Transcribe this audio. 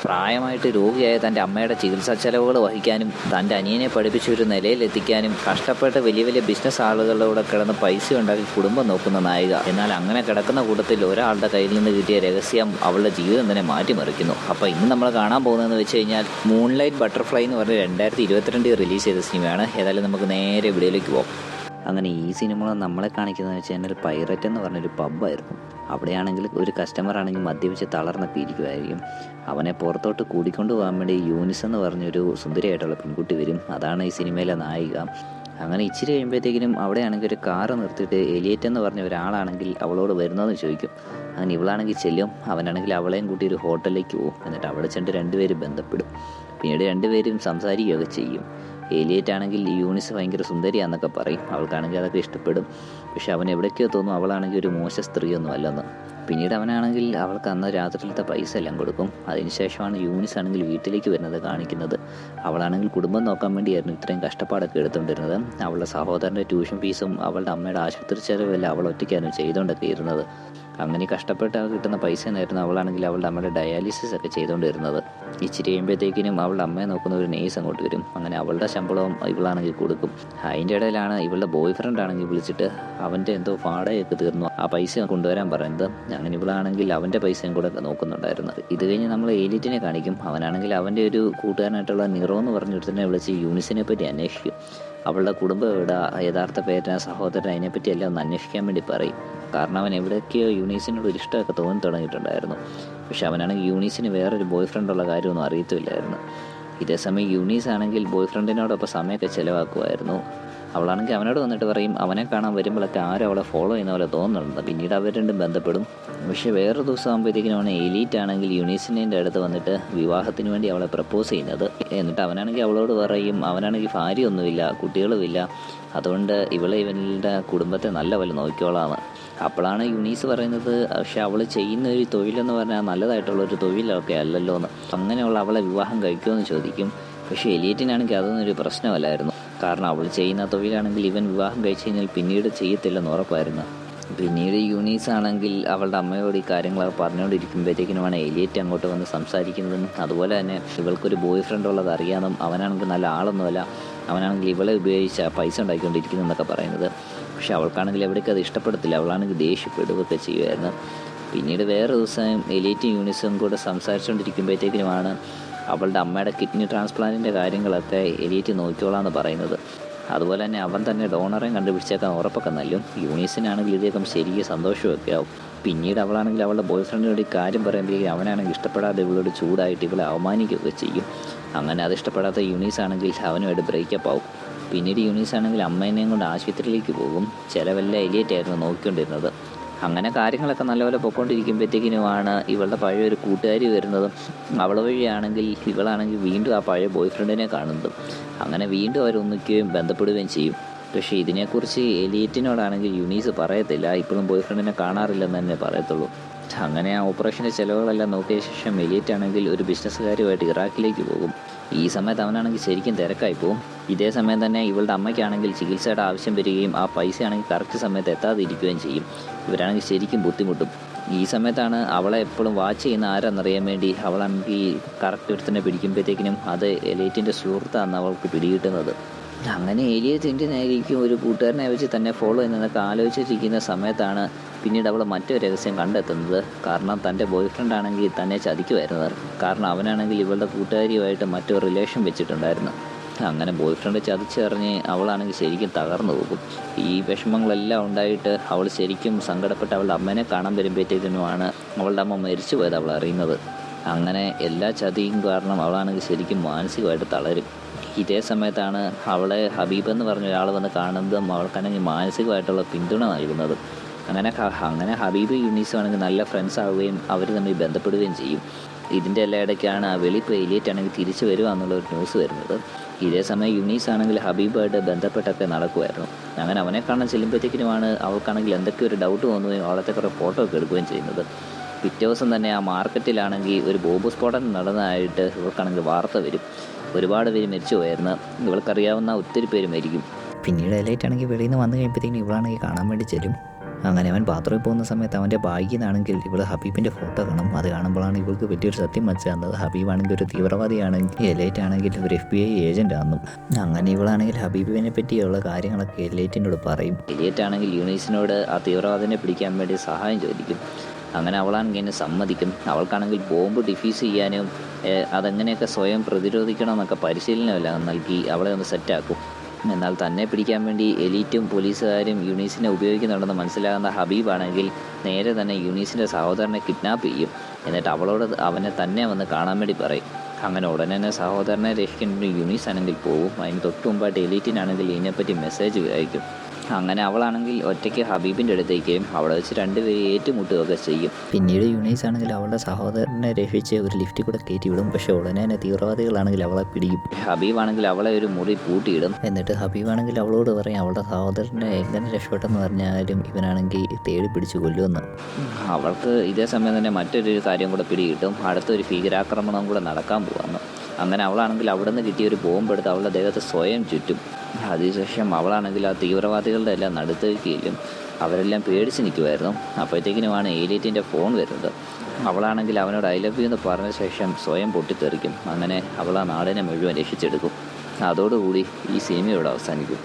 പ്രായമായിട്ട് രോഗിയായ തൻ്റെ അമ്മയുടെ ചികിത്സാ ചെലവുകൾ വഹിക്കാനും തൻ്റെ അനിയനെ പഠിപ്പിച്ച ഒരു നിലയിലെത്തിക്കാനും കഷ്ടപ്പെട്ട് വലിയ വലിയ ബിസിനസ് ആളുകളുടെ കിടന്ന് പൈസ ഉണ്ടാക്കി കുടുംബം നോക്കുന്ന നായിക. എന്നാൽ അങ്ങനെ കിടക്കുന്ന കൂട്ടത്തിൽ ഒരാളുടെ കയ്യിൽ നിന്ന് കിട്ടിയ രഹസ്യം അവളുടെ ജീവിതം തന്നെ മാറ്റിമറിക്കുന്നു. അപ്പോൾ ഇന്ന് നമ്മൾ കാണാൻ പോകുന്നതെന്ന് വെച്ച് കഴിഞ്ഞാൽ മൂൺലൈറ്റ് ബട്ടർഫ്ലൈ എന്ന് പറഞ്ഞ് 2022 റിലീസ് ചെയ്ത സിനിമയാണ്. ഏതായാലും നമുക്ക് നേരെ വീഡിയോയിലേക്ക് പോകാം. അങ്ങനെ ഈ സിനിമ നമ്മളെ കാണിക്കുന്നതെന്ന് വെച്ച് കഴിഞ്ഞാൽ പൈററ്റ് എന്ന് പറഞ്ഞൊരു പബ്ബായിരുന്നു. അവിടെയാണെങ്കിൽ ഒരു കസ്റ്റമർ ആണെങ്കിൽ മദ്യപിച്ച് തളർന്നൊക്കെ ഇരിക്കുമായിരിക്കും. അവനെ പുറത്തോട്ട് കൂടിക്കൊണ്ട് പോകാൻ വേണ്ടി യൂനിസ് എന്ന് പറഞ്ഞൊരു സുന്ദരിയായിട്ടുള്ള പെൺകുട്ടി വരും. അതാണ് ഈ സിനിമയിലെ നായിക. അങ്ങനെ ഇച്ചിരി കഴിയുമ്പോഴത്തേക്കിനും അവിടെയാണെങ്കിൽ ഒരു കാറ് നിർത്തിയിട്ട് എലിയറ്റ് എന്ന് പറഞ്ഞ ഒരാളാണെങ്കിൽ അവളോട് വരുന്നതെന്ന് ചോദിക്കും. അങ്ങനെ ഇവളാണെങ്കിൽ ചെല്ലും. അവനാണെങ്കിൽ അവളെയും കൂട്ടി ഒരു ഹോട്ടലിലേക്ക് പോകും. എന്നിട്ട് അവിടെ ചെന്ന് രണ്ടുപേരും ബന്ധപ്പെടും. പിന്നീട് രണ്ടുപേരും സംസാരിക്കുകയൊക്കെ ചെയ്യും. എലിയറ്റ് ആണെങ്കിൽ യൂണിസ് ഭയങ്കര സുന്ദരിയാന്നൊക്കെ പറയും. അവൾക്കാണെങ്കിൽ അതൊക്കെ ഇഷ്ടപ്പെടും. പക്ഷെ അവൻ എവിടേക്കോ തോന്നും അവളാണെങ്കിൽ ഒരു മോശ സ്ത്രീയൊന്നും അല്ലെന്ന്. പിന്നീട് അവനാണെങ്കിൽ അവൾക്ക് അന്ന് രാത്രിയിലത്തെ പൈസ എല്ലാം കൊടുക്കും. അതിനുശേഷമാണ് യൂണിസ് ആണെങ്കിൽ വീട്ടിലേക്ക് വരുന്നത് കാണിക്കുന്നത്. അവളാണെങ്കിൽ കുടുംബം നോക്കാൻ വേണ്ടിയായിരുന്നു ഇത്രയും കഷ്ടപ്പാടൊക്കെ എടുത്തുകൊണ്ടിരുന്നത്. അവളുടെ സഹോദരൻ്റെ ട്യൂഷൻ ഫീസും അവളുടെ അമ്മയുടെ ആശുപത്രി ചെലവെല്ലാം അവൾ ഒറ്റയ്ക്കായിരുന്നു ചെയ്തുകൊണ്ടൊക്കെ ഇരുന്നത്. അങ്ങനെ കഷ്ടപ്പെട്ട് കിട്ടുന്ന പൈസ എന്നായിരുന്നു അവളാണെങ്കിൽ അവളുടെ അമ്മയുടെ ഡയാലിസിസ് ഒക്കെ ചെയ്തുകൊണ്ടിരുന്നത്. ഇച്ചിരി കഴിയുമ്പോഴത്തേക്കിനും അവളുടെ അമ്മയെ നോക്കുന്ന ഒരു നേഴ്സ് അങ്ങോട്ട് വരും. അങ്ങനെ അവളുടെ ശമ്പളവും ഇവളാണെങ്കിൽ കൊടുക്കും. അതിൻ്റെ ഇടയിലാണ് ഇവളുടെ ബോയ് ഫ്രണ്ട് ആണെങ്കിൽ വിളിച്ചിട്ട് അവൻ്റെ എന്തോ വാടകയൊക്കെ തീർന്നു, ആ പൈസ കൊണ്ടുവരാൻ പറയുന്നത്. അങ്ങനെ ഇവളാണെങ്കിൽ അവൻ്റെ പൈസയും കൂടെ നോക്കുന്നുണ്ടായിരുന്നു. ഇത് കഴിഞ്ഞ് നമ്മൾ എലിറ്റിനെ കാണിക്കും. അവനാണെങ്കിൽ അവൻ്റെ ഒരു കൂട്ടുകാരനായിട്ടുള്ള നിറോ എന്ന് പറഞ്ഞൊരുത്തനെ വിളിച്ച് യൂണിസിനെ പറ്റി അന്വേഷിക്കും. അവളുടെ കുടുംബം എവിടെ, യഥാർത്ഥ പേരന, സഹോദരൻ, അതിനെപ്പറ്റി എല്ലാം ഒന്ന് അന്വേഷിക്കാൻ വേണ്ടി പറയും. കാരണം അവൻ എവിടെയൊക്കെയോ യൂണീസിനോട് ഒരു ഇഷ്ടമൊക്കെ തോന്നി തുടങ്ങിയിട്ടുണ്ടായിരുന്നു. പക്ഷെ അവനാണെങ്കിൽ യൂണീസിന് വേറൊരു ബോയ് ഫ്രണ്ടുള്ള കാര്യമൊന്നും അറിയത്തില്ലായിരുന്നു. ഇതേസമയം യൂണീസ് ആണെങ്കിൽ ബോയ് ഫ്രണ്ടിനോടൊപ്പം സമയമൊക്കെ ചിലവാക്കുമായിരുന്നു. അവളാണെങ്കിൽ അവനോട് വന്നിട്ട് പറയും അവനെ കാണാൻ വരുമ്പോഴൊക്കെ ആരും അവളെ ഫോളോ ചെയ്യുന്ന പോലെ തോന്നുന്നുണ്ട്. പിന്നീട് അവർ രണ്ടും ബന്ധപ്പെടും. പക്ഷേ വേറൊരു ദിവസം ആകുമ്പോഴത്തേക്കിനാണ് എലീറ്റ് ആണെങ്കിൽ യൂണീസിൻ്റെ അടുത്ത് വന്നിട്ട് വിവാഹത്തിന് വേണ്ടി അവളെ പ്രപ്പോസ് ചെയ്യുന്നത്. എന്നിട്ട് അവനാണെങ്കിൽ അവളോട് പറയും അവനാണെങ്കിൽ ഭാര്യയൊന്നുമില്ല, കുട്ടികളുമില്ല, അതുകൊണ്ട് ഇവളുടെ കുടുംബത്തെ നല്ല പോലെ നോക്കിക്കോളാന്ന്. അപ്പോഴാണ് യൂണീസ് പറയുന്നത് പക്ഷെ അവൾ ചെയ്യുന്ന ഒരു തൊഴിലെന്ന് പറഞ്ഞാൽ നല്ലതായിട്ടുള്ളൊരു തൊഴിലൊക്കെ അല്ലല്ലോ എന്ന്. അങ്ങനെയുള്ള അവളെ വിവാഹം കഴിക്കുമെന്ന് ചോദിക്കും. പക്ഷേ എലിയറ്റിനാണെങ്കിൽ അതൊന്നും ഒരു പ്രശ്നമല്ലായിരുന്നു. കാരണം അവൾ ചെയ്യുന്ന തൊഴിലാണെങ്കിൽ ഇവൻ വിവാഹം കഴിച്ചു കഴിഞ്ഞാൽ പിന്നീട് ചെയ്യത്തില്ലെന്ന് ഉറപ്പായിരുന്നു. പിന്നീട് യൂണീസ് ആണെങ്കിൽ അവളുടെ അമ്മയോട് ഈ കാര്യങ്ങളൊക്കെ പറഞ്ഞുകൊണ്ടിരിക്കുമ്പോഴത്തേക്കിനുമാണ് എലിയറ്റ് അങ്ങോട്ട് വന്ന് സംസാരിക്കുന്നതും അതുപോലെ തന്നെ ഇവൾക്കൊരു ബോയ് ഫ്രണ്ട് ഉള്ളത് അറിയാമെന്നും അവനാണെങ്കിൽ നല്ല ആളൊന്നുമല്ല, അവനാണെങ്കിൽ ഇവളെ ഉപയോഗിച്ച് പൈസ ഉണ്ടാക്കിക്കൊണ്ടിരിക്കുന്നു എന്നൊക്കെ പറയുന്നത്. പക്ഷെ അവൾക്കാണെങ്കിൽ എവിടേക്കും അത് ഇഷ്ടപ്പെടത്തില്ല. അവളാണെങ്കിൽ ദേഷ്യപ്പെടുകയൊക്കെ ചെയ്യുമായിരുന്നു. പിന്നീട് വേറെ ദിവസം എലിയറ്റും യൂണിസും കൂടെ സംസാരിച്ചുകൊണ്ടിരിക്കുമ്പോഴത്തേക്കിനുമാണ് അവളുടെ അമ്മയുടെ കിഡ്നി ട്രാൻസ്പ്ലാന്റിൻ്റെ കാര്യങ്ങളൊക്കെ എലിയറ്റ് നോക്കിക്കോളാമെന്ന് പറയുന്നത്. അതുപോലെ തന്നെ അവൻ തന്നെ ഡോണറേയും കണ്ടുപിടിച്ചേക്കാൻ ഉറപ്പൊക്കെ നൽകും. യൂണീസിനാണെങ്കിൽ ഇതേക്കും ശരിക്കും സന്തോഷമൊക്കെ ആവും. പിന്നീട് അവളാണെങ്കിൽ അവളുടെ ബോയ് ഫ്രണ്ടിനോട് ഈ കാര്യം പറയുമ്പോഴേക്കും അവനാണെങ്കിൽ ഇഷ്ടപ്പെടാതെ ഇവളോട് ചൂടായിട്ട് ഇവളെ അവമാനിക്കുകയൊക്കെ ചെയ്യും. അങ്ങനെ അത് ഇഷ്ടപ്പെടാത്ത യൂണീസ് ആണെങ്കിൽ അവനുമായിട്ട് ബ്രേക്കപ്പ് ആവും. പിന്നീട് യൂണീസ് ആണെങ്കിൽ അമ്മേനെയും കൊണ്ട് ആശുപത്രിയിലേക്ക് പോകും. ചിലവെല്ലാം എലിയറ്റ് ആയിരുന്നു നോക്കിക്കൊണ്ടിരുന്നത്. അങ്ങനെ കാര്യങ്ങളൊക്കെ നല്ലപോലെ പൊയ്ക്കൊണ്ടിരിക്കുമ്പോഴത്തേക്കിനുമാണ് ഇവളുടെ പഴയ ഒരു കൂട്ടുകാരി വരുന്നതും അവൾ വഴിയാണെങ്കിൽ ഇവളാണെങ്കിൽ വീണ്ടും ആ പഴയ ബോയ് ഫ്രണ്ടിനെ കാണുന്നതും. അങ്ങനെ വീണ്ടും അവരൊന്നിക്കുകയും ബന്ധപ്പെടുകയും ചെയ്യും. പക്ഷേ ഇതിനെക്കുറിച്ച് എലിയറ്റിനോടാണെങ്കിൽ യൂണീസ് പറയത്തില്ല. ഇപ്പോഴും ബോയ് ഫ്രണ്ടിനെ കാണാറില്ലെന്ന് തന്നെ പറയത്തുള്ളൂ. അങ്ങനെ ആ ഓപ്പറേഷൻ്റെ ചിലവുകളെല്ലാം നോക്കിയ ശേഷം എലിയറ്റ് ആണെങ്കിൽ ഒരു ബിസിനസ്സുകാരുമായിട്ട് ഇറാഖിലേക്ക് പോകും. ഈ സമയത്ത് അവനാണെങ്കിൽ ശരിക്കും തിരക്കായി പോകും. ഇതേ സമയം തന്നെ ഇവളുടെ അമ്മയ്ക്കാണെങ്കിൽ ചികിത്സയുടെ ആവശ്യം വരികയും ആ പൈസ ആണെങ്കിൽ കറക്റ്റ് സമയത്ത് എത്താതിരിക്കുകയും ചെയ്യും. ഇവരാണെങ്കിൽ ശരിക്കും ബുദ്ധിമുട്ടും. ഈ സമയത്താണ് അവളെ എപ്പോഴും വാച്ച് ചെയ്യുന്ന ആരാന്നറിയാൻ വേണ്ടി അവളാണെങ്കിൽ കറക്റ്റ് ഒരുത്തന്നെ പിടിക്കുമ്പോഴത്തേക്കിനും അത് എലിയറ്റിൻ്റെ സുഹൃത്താണെന്ന് അവൾക്ക് പിടികിട്ടുന്നത്. അങ്ങനെ എലിയറ്റിൻ്റെ നേരിക്കും ഒരു കൂട്ടുകാരനെ വെച്ച് തന്നെ ഫോളോ ചെയ്യുന്നതൊക്കെ ആലോചിച്ചിരിക്കുന്ന സമയത്താണ് പിന്നീട് അവൾ മറ്റൊരു രഹസ്യം കണ്ടെത്തുന്നത്. കാരണം തൻ്റെ ബോയ് ഫ്രണ്ട് ആണെങ്കിൽ തന്നെ ചതിക്കുമായിരുന്നത്. കാരണം അവനാണെങ്കിൽ ഇവളുടെ കൂട്ടുകാരിയുമായിട്ട് മറ്റൊരു റിലേഷൻ വെച്ചിട്ടുണ്ടായിരുന്നു. അങ്ങനെ ബോയ് ഫ്രണ്ട് ചതിച്ചറിഞ്ഞ് അവളാണെങ്കിൽ ശരിക്കും തകർന്നു പോകും. ഈ വിഷമങ്ങളെല്ലാം ഉണ്ടായിട്ട് അവൾ ശരിക്കും സങ്കടപ്പെട്ട് അവളുടെ അമ്മേനെ കാണാൻ വരുമ്പോഴത്തേക്കിനുമാണ് അവളുടെ അമ്മ മരിച്ചു പോയത് അവൾ അറിയുന്നത്. അങ്ങനെ എല്ലാ ചതിയും കാരണം അവളാണെങ്കിൽ ശരിക്കും മാനസികമായിട്ട് തളരും. ഇതേ സമയത്താണ് അവളെ ഹബീബ് എന്ന് പറഞ്ഞ ഒരാൾ വന്ന് കാണുന്നതും അവൾക്കാണെങ്കിൽ മാനസികമായിട്ടുള്ള പിന്തുണ നൽകുന്നത്. അങ്ങനെ ഹബീബ് യൂണീസും ആണെങ്കിൽ നല്ല ഫ്രണ്ട്സ് ആവുകയും അവർ തമ്മിൽ ബന്ധപ്പെടുകയും ചെയ്യും. ഇതിൻ്റെ എല്ലാ ഇടയ്ക്കാണ് വെളിപ്പോൾ എലിയറ്റ് ആണെങ്കിൽ തിരിച്ചു വരിക എന്നുള്ളൊരു ന്യൂസ് വരുന്നത്. ഇതേ സമയം യൂണീസ് ആണെങ്കിൽ ഹബീബായിട്ട് ബന്ധപ്പെട്ടൊക്കെ നടക്കുമായിരുന്നു. അങ്ങനെ അവനെ കാണാൻ ചെല്ലുമ്പോഴത്തേക്കിനുമാണ് അവൾക്കാണെങ്കിൽ എന്തൊക്കെ ഒരു ഡൗട്ട് തോന്നുകയും അവളത്തെ കുറേ ഫോട്ടോ ഒക്കെ എടുക്കുകയും ചെയ്യുന്നത്. പിറ്റേ ദിവസം തന്നെ ആ മാർക്കറ്റിലാണെങ്കിൽ ഒരു ബോംബ് സ്ഫോടനം നടന്നതായിട്ട് ഇവൾക്കാണെങ്കിൽ വാർത്ത വരും. ഒരുപാട് പേര് മരിച്ചു പോയായിരുന്നു. ഇവൾക്കറിയാവുന്ന ഒത്തിരി പേര് മരിക്കും. പിന്നീട് എലൈറ്റ് ആണെങ്കിൽ വെളിയിൽ നിന്ന് വന്നു കഴിയുമ്പോഴത്തേക്കും ഇവളാണെങ്കിൽ കാണാൻ വേണ്ടി ചെല്ലും. അങ്ങനെ അവൻ ബാത്റൂമിൽ പോകുന്ന സമയത്ത് അവൻ്റെ ബാഗിൽ നിന്നാണെങ്കിൽ ഇവൾ ഹബീബിൻ്റെ ഫോട്ടോ കാണും. അത് കാണുമ്പോഴാണ് ഇവൾക്ക് വലിയൊരു സത്യം മനസ്സിലാകുന്നത്. ഹബീബാണെങ്കിൽ ഒരു തീവ്രവാദിയാണെങ്കിൽ എലൈറ്റ് ആണെങ്കിൽ ഒരു FBI ഏജൻ്റ് ആണെന്നും. അങ്ങനെ ഇവളാണെങ്കിൽ ഹബീബിനെ പറ്റിയുള്ള കാര്യങ്ങളൊക്കെ എലൈറ്റിനോട് പറയും. എലൈറ്റ് ആണെങ്കിൽ യൂണീസിനോട് ആ തീവ്രവാദിനെ പിടിക്കാൻ വേണ്ടി സഹായം ചോദിക്കും. അങ്ങനെ അവളാണെങ്കിൽ എന്നെ സമ്മതിക്കും. അവൾക്കാണെങ്കിൽ ബോംബ് ഡിഫ്യൂസ് ചെയ്യാനും അതെങ്ങനെയൊക്കെ സ്വയം പ്രതിരോധിക്കണം എന്നൊക്കെ പരിശീലനമെല്ലാം നൽകി അവളെ ഒന്ന് സെറ്റാക്കും. എന്നാൽ തന്നെ പിടിക്കാൻ വേണ്ടി എലീറ്റും പോലീസുകാരും യൂണീസിനെ ഉപയോഗിക്കുന്നുണ്ടെന്ന് മനസ്സിലാകുന്ന ഹബീബാണെങ്കിൽ നേരെ തന്നെ യൂണീസിൻ്റെ സഹോദരനെ കിഡ്നാപ്പ് ചെയ്യും. എന്നിട്ട് അവളോട് അവനെ തന്നെ വന്ന് കാണാൻ വേണ്ടി പറയും. അങ്ങനെ ഉടനെ തന്നെ സഹോദരനെ രക്ഷിക്കാൻ വേണ്ടി യൂണീസ് ആണെങ്കിൽ പോകും. അതിന് തൊട്ട് മുമ്പായിട്ട് എലീറ്റിനാണെങ്കിൽ ഇതിനെപ്പറ്റി മെസ്സേജ് അയക്കും. അങ്ങനെ അവളാണെങ്കിൽ ഒറ്റയ്ക്ക് ഹബീബിൻ്റെ അടുത്തേക്കും അവിടെ വെച്ച് രണ്ടുപേരും ഏറ്റുമുട്ടുകയൊക്കെ ചെയ്യും. പിന്നീട് യൂണീസ് ആണെങ്കിൽ അവളുടെ സഹോദരനെ രക്ഷിച്ച് ഒരു ലിഫ്റ്റിൽ കൂടെ കയറ്റി വിടും. പക്ഷേ ഉടനെ തന്നെ തീവ്രവാദികളാണെങ്കിൽ അവളെ പിടിക്കും. ഹബീബാണെങ്കിൽ അവളെ ഒരു മുറി പൂട്ടിയിടും. എന്നിട്ട് ഹബീബാണെങ്കിൽ അവളോട് പറയും അവളുടെ സഹോദരനെ എങ്ങനെ രക്ഷപ്പെട്ടെന്ന് പറഞ്ഞാലും ഇവനാണെങ്കിൽ തേടി പിടിച്ച് കൊല്ലുമെന്ന്. അവൾക്ക് ഇതേ സമയം തന്നെ മറ്റൊരു കാര്യം കൂടെ പിടികിട്ടും. അടുത്തൊരു ഭീകരാക്രമണം കൂടെ നടക്കാൻ പോവാന്ന്. അങ്ങനെ അവളാണെങ്കിൽ അവിടെ നിന്ന് കിട്ടിയ ഒരു ബോംബെടുത്ത് അവളുടെ ദേഹത്ത് സ്വയം ചുറ്റും. അതിനുശേഷം അവളാണെങ്കിൽ ആ തീവ്രവാദികളുടെ എല്ലാം നടുത്തേക്കിലും അവരെല്ലാം പേടിച്ച് നിൽക്കുമായിരുന്നു. അപ്പോഴത്തേക്കിനുമാണ് എലൈറ്റിൻ്റെ ഫോൺ വരുന്നത്. അവളാണെങ്കിൽ അവനോട് ഐ ലവ് യു എന്ന് പറഞ്ഞ ശേഷം സ്വയം പൊട്ടിത്തെറിക്കും. അങ്ങനെ അവൾ ആ നാടിനെ മുഴുവൻ രക്ഷിച്ചെടുക്കും. അതോടുകൂടി ഈ സിനിമ ഇവിടെ അവസാനിക്കും.